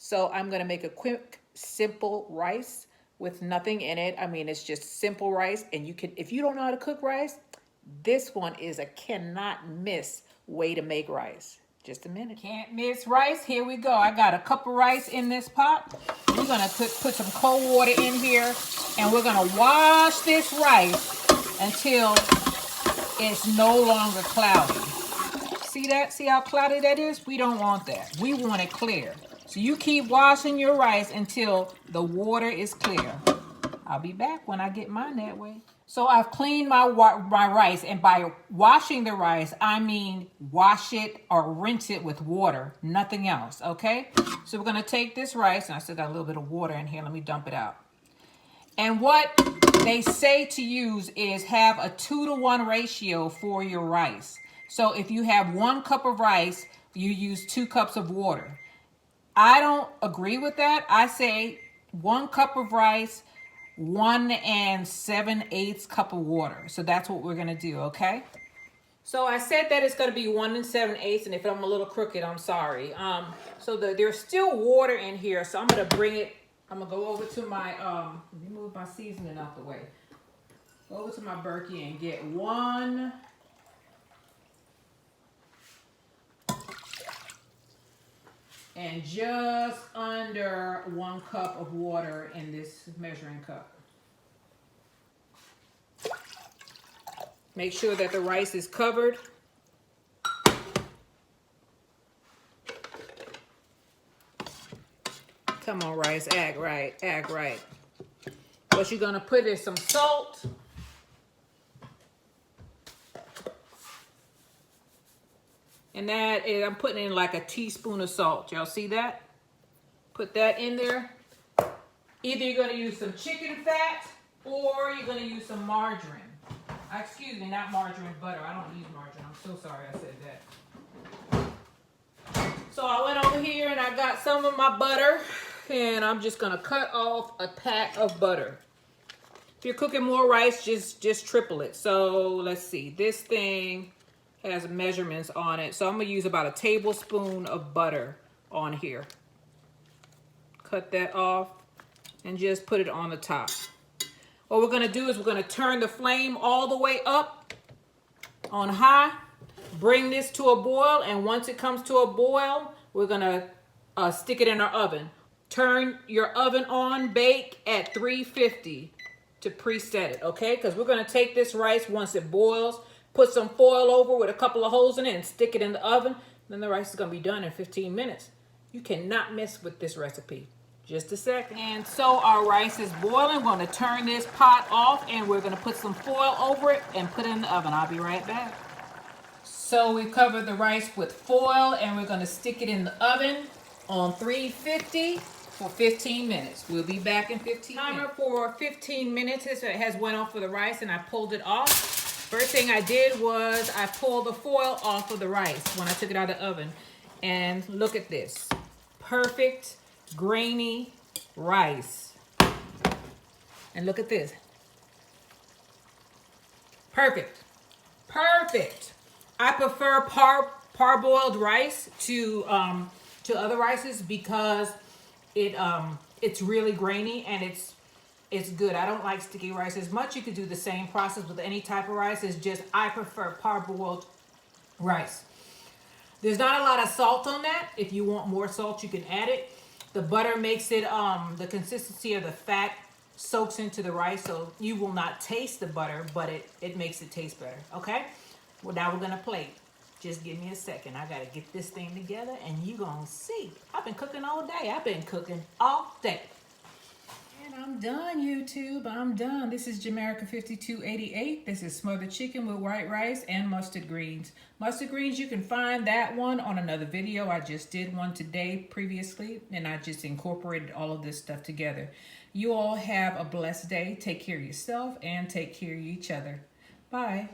So I'm gonna make a quick, simple rice with nothing in it. I mean, it's just simple rice, and you can, if you don't know how to cook rice, this one is a cannot miss way to make rice. Just a minute. Can't miss rice. Here we go. I got a cup of rice in this pot. We're gonna put some cold water in here, and we're gonna wash this rice until it's no longer cloudy. See that? See how cloudy that is? We don't want that. We want it clear. So you keep washing your rice until the water is clear. I'll be back when I get mine that way. So I've cleaned my rice, and by washing the rice, I mean wash it or rinse it with water, nothing else, okay? So we're gonna take this rice, and I still got a little bit of water in here. Let me dump it out. And what they say to use is have a 2-to-1 ratio for your rice. So if you have 1 cup of rice, you use 2 cups of water. I don't agree with that. I say 1 cup of rice, 1 7/8 cup of water. So that's what we're gonna do, okay? So I said that it's gonna be 1 7/8, and if I'm a little crooked, I'm sorry. So there's still water in here, so I'm gonna bring it. I'm gonna go over to my let me move my seasoning out the way. Go over to my Berkey and get 1. And just under 1 cup of water in this measuring cup. Make sure that the rice is covered. Come on, rice, act right, act right. What you're gonna put is some salt. And that is, I'm putting in like a teaspoon of salt. Y'all see that? Put that in there. Either you're gonna use some chicken fat or you're gonna use some margarine. Excuse me, not margarine, butter. I don't use margarine. I'm so sorry I said that. So I went over here and I got some of my butter, and I'm just gonna cut off a pat of butter. If you're cooking more rice, just triple it. So let's see, this thing has measurements on it. So I'm gonna use about a tablespoon of butter on here. Cut that off and just put it on the top. What we're gonna do is we're gonna turn the flame all the way up on high, bring this to a boil, and once it comes to a boil, we're gonna stick it in our oven. Turn your oven on, bake at 350 to preset it, okay? Because we're gonna take this rice once it boils, put some foil over with a couple of holes in it and stick it in the oven. Then the rice is gonna be done in 15 minutes. You cannot mess with this recipe. Just a second. And so our rice is boiling. We're gonna turn this pot off and we're gonna put some foil over it and put it in the oven. I'll be right back. So we've covered the rice with foil and we're gonna stick it in the oven on 350 for 15 minutes. We'll be back in 15 minutes. Timer for 15 minutes has went off for the rice, and I pulled it off. First thing I did was I pulled the foil off of the rice when I took it out of the oven. And look at this. Perfect, grainy rice. And look at this. Perfect. Perfect. I prefer parboiled rice to other rices because it's really grainy and it's good. I don't like sticky rice as much. You could do the same process with any type of rice. It's just I prefer parboiled rice. There's not a lot of salt on that. If you want more salt, you can add it. The butter makes it, the consistency of the fat soaks into the rice, so you will not taste the butter, but it makes it taste better, okay? Well, now we're gonna plate. Just give me a second. I gotta get this thing together and you gonna see. I've been cooking all day. I've been cooking all day. And I'm done, YouTube. I'm done. This is Jamerica 5288. This is smothered chicken with white rice and mustard greens. Mustard greens, you can find that one on another video. I just did one today previously, and I just incorporated all of this stuff together. You all have a blessed day. Take care of yourself and take care of each other. Bye.